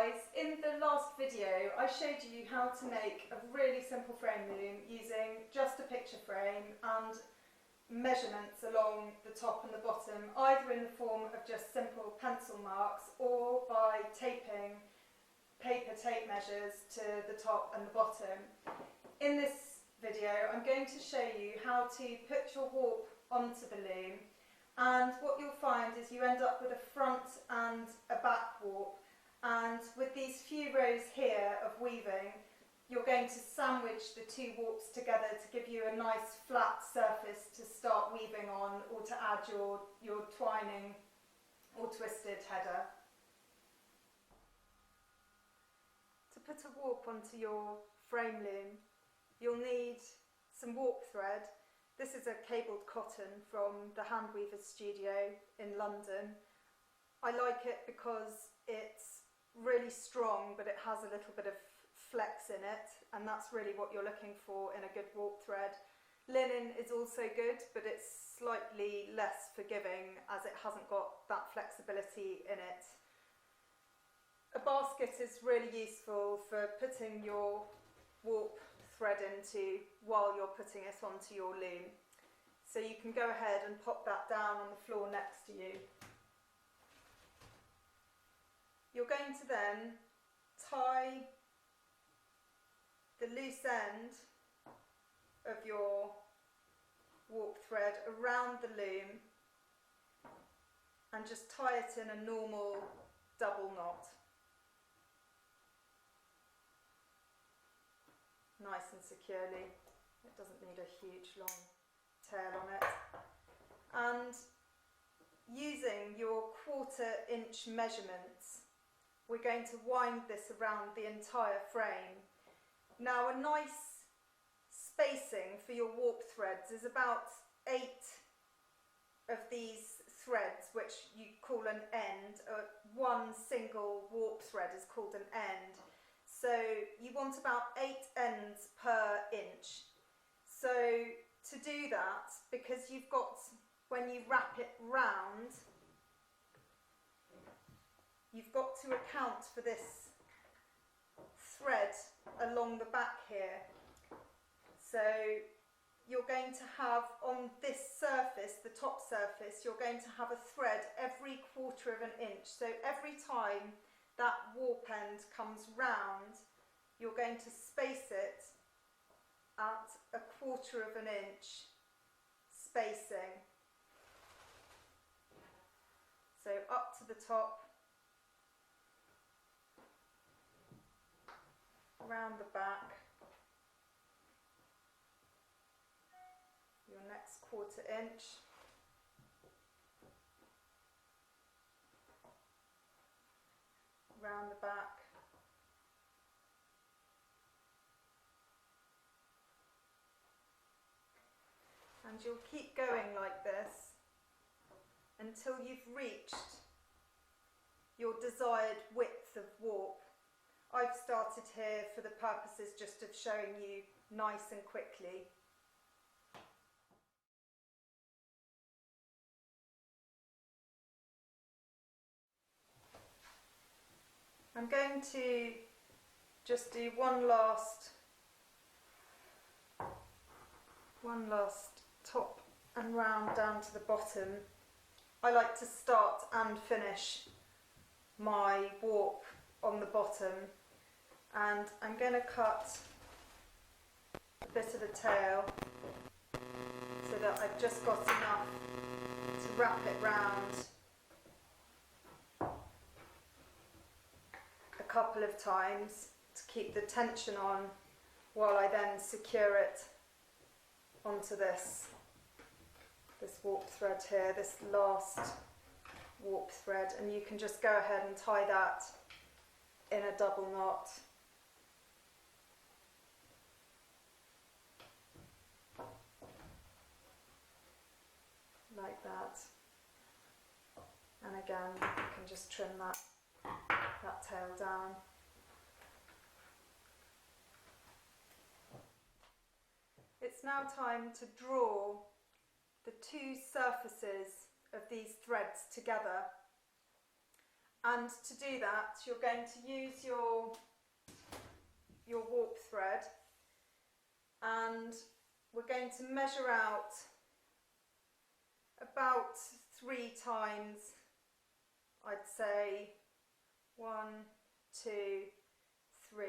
guys, in the last video I showed you how to make a really simple frame loom using just a picture frame and measurements along the top and the bottom, either in the form of just simple pencil marks or by taping paper tape measures to the top and the bottom. In this video I'm going to show you how to put your warp onto the loom, and what you'll find is you end up with a front and a back warp, and with these few rows here of weaving you're going to sandwich the two warps together to give you a nice flat surface to start weaving on, or to add your twining or twisted header. To put a warp onto your frame loom you'll need some warp thread. This is a cabled cotton from the Hand Weaver's studio in London. I like it because it's really strong but it has a little bit of flex in it, and that's really what you're looking for in a good warp thread. Linen is also good, but it's slightly less forgiving as it hasn't got that flexibility in it. A basket is really useful for putting your warp thread into while you're putting it onto your loom. So you can go ahead and pop that down on the floor next to you. You're going to then tie the loose end of your warp thread around the loom and just tie it in a normal double knot. Nice and securely. It doesn't need a huge long tail on it. And using your 1/4 inch measurements, we're going to wind this around the entire frame. Now, a nice spacing for your warp threads is about 8 of these threads, which you call an end. One single warp thread is called an end. So you want about 8 ends per inch. So to do that, because you've got, when you wrap it round, you've got to account for this thread along the back here. So you're going to have on this surface, the top surface, you're going to have a thread every 1/4 inch. So every time that warp end comes round, you're going to space it at a 1/4 inch spacing. So up to the top, around the back, your next 1/4 inch, around the back, and you'll keep going like this until you've reached your desired width of warp. I've started here for the purposes just of showing you nice and quickly. I'm going to just do one last top and round down to the bottom. I like to start and finish my warp on the bottom, and I'm going to cut a bit of the tail so that I've just got enough to wrap it round a couple of times to keep the tension on, while I then secure it onto this warp thread here, this last warp thread, and you can just go ahead and tie that in a double knot. Like that. And again, you can just trim that tail down. It's now time to draw the two surfaces of these threads together, And to do that, you're going to use your warp thread, and we're going to measure out about 3 times, I'd say 1, 2, 3,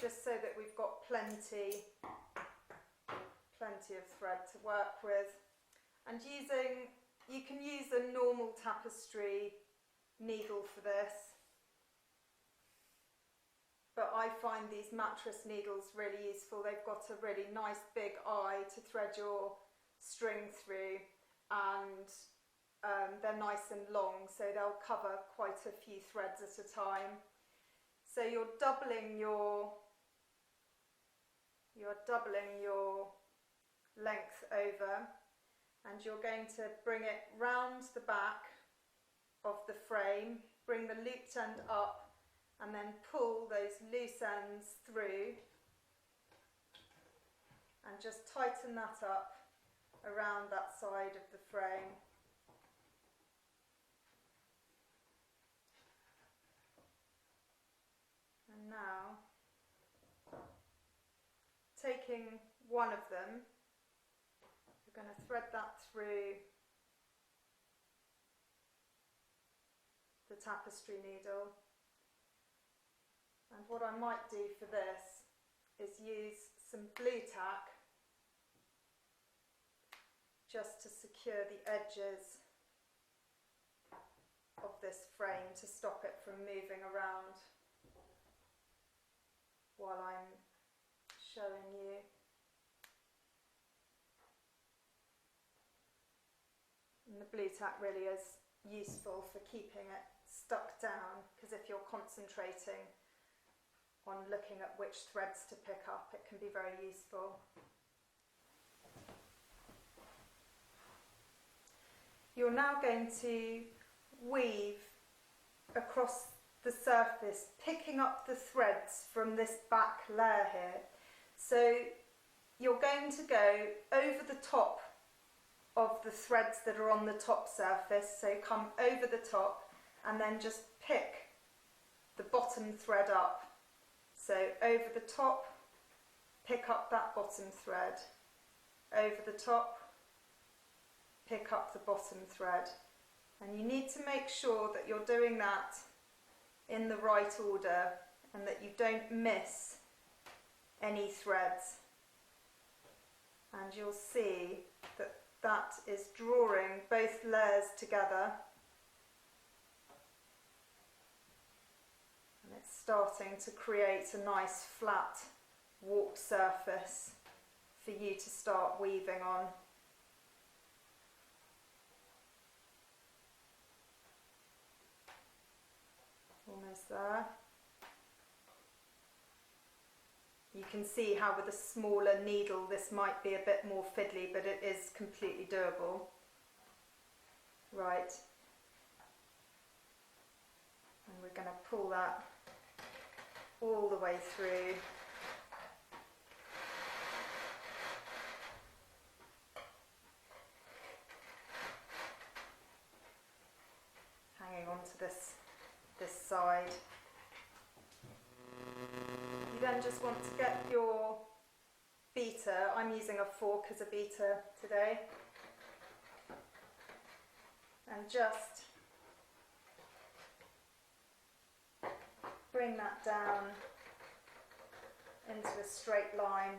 just so that we've got plenty of thread to work with. And you can use a normal tapestry needle for this, but I find these mattress needles really useful. They've got a really nice big eye to thread your string through, and they're nice and long, so they'll cover quite a few threads at a time. So you're doubling your length over, and you're going to bring it round the back of the frame, bring the looped end up, and then pull those loose ends through, and just tighten that up around that side of the frame. And now, taking one of them, we're going to thread that through the tapestry needle. And what I might do for this is use some glue tack just to secure the edges of this frame to stop it from moving around while I'm showing you. And the glue tack really is useful for keeping it stuck down, because if you're concentrating on looking at which threads to pick up, it can be very useful. You're now going to weave across the surface, picking up the threads from this back layer here. So you're going to go over the top of the threads that are on the top surface, so come over the top and then just pick the bottom thread up. So over the top, pick up that bottom thread, over the top, pick up the bottom thread. And you need to make sure that you're doing that in the right order and that you don't miss any threads. And you'll see that that is drawing both layers together, and it's starting to create a nice flat warp surface for you to start weaving on. Almost there. You can see how with a smaller needle this might be a bit more fiddly, but it is completely doable. Right. And we're going to pull that all the way through. Hanging on to this side. You then just want to get your beater. I'm using a fork as a beater today. And just bring that down into a straight line.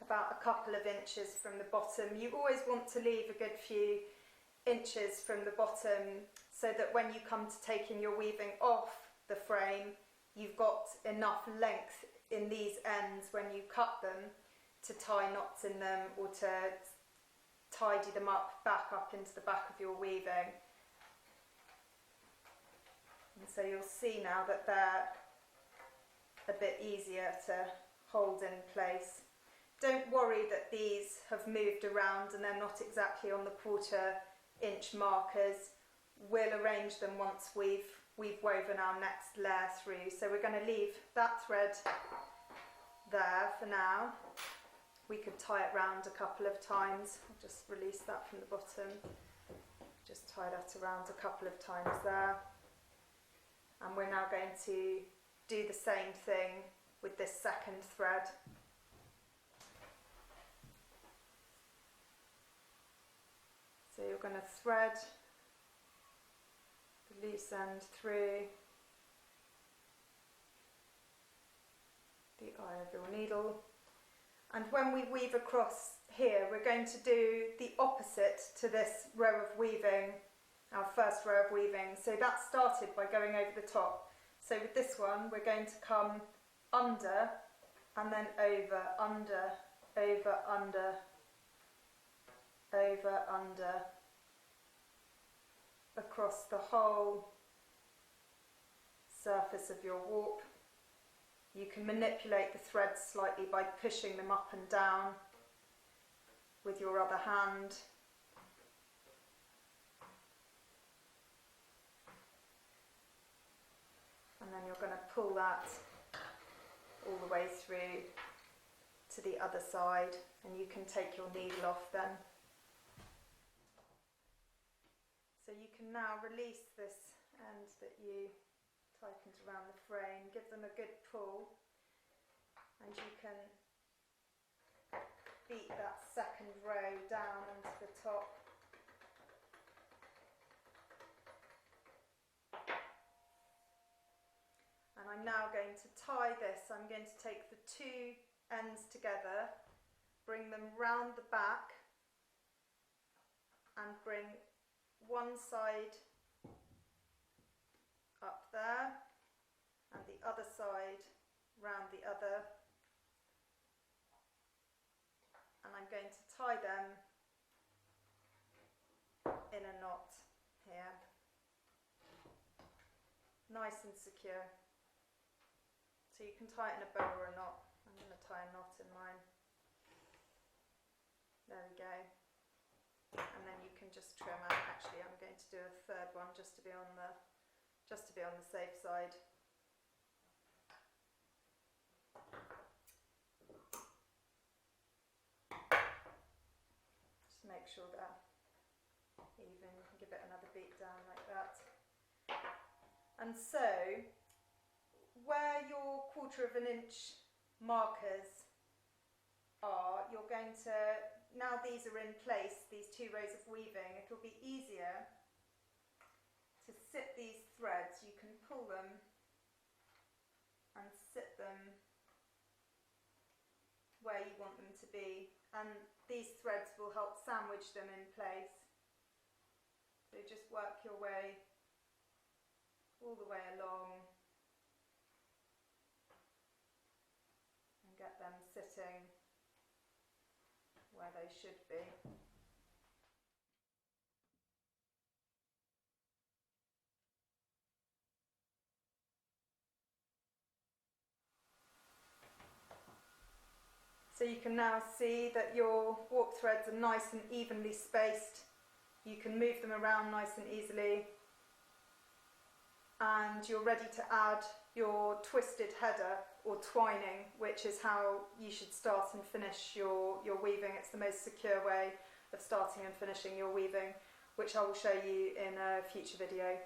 About a couple of inches from the bottom. You always want to leave a good few inches from the bottom so that when you come to taking your weaving off the frame, you've got enough length in these ends when you cut them to tie knots in them or to tidy them up back up into the back of your weaving. And so you'll see now that they're a bit easier to hold in place. Don't worry that these have moved around and they're not exactly on the 1/4-inch markers. We'll arrange them once we've woven our next layer through. So we're going to leave that thread there for now, we could tie it round a couple of times. I'll just release that from the bottom. Just tie that around a couple of times there. And we're now going to do the same thing with this second thread. So you're going to thread the loose end through the eye of your needle. And when we weave across here, we're going to do the opposite to this row of weaving, our first row of weaving. So that started by going over the top. So with this one, we're going to come under and then over, under, over, under, over, under, across the whole surface of your warp. You can manipulate the threads slightly by pushing them up and down with your other hand. And then you're going to pull that all the way through to the other side, and you can take your needle off then. So you can now release this end that you tightened around the frame, give them a good pull, and you can beat that second row down onto the top. And I'm now going to tie this. I'm going to take the two ends together, bring them round the back, and bring one side up there and the other side round the other, and I'm going to tie them in a knot here, nice and secure. So you can tie it in a bow or a knot. I'm going to tie a knot in mine. There we go. And then you can just trim out. Actually, I'm going to do a third one just to be on the safe side. Just make sure they're even. Give it another beat down like that. And so, where your 1/4 inch markers are, you're going to, now these are in place, these two rows of weaving, it will be easier to sit these threads. You can pull them and sit them where you want them to be, and these threads will help sandwich them in place. So just work your way all the way along and get them sitting where they should be. So you can now see that your warp threads are nice and evenly spaced. You can move them around nice and easily, and you're ready to add your twisted header or twining, which is how you should start and finish your weaving. It's the most secure way of starting and finishing your weaving, which I will show you in a future video.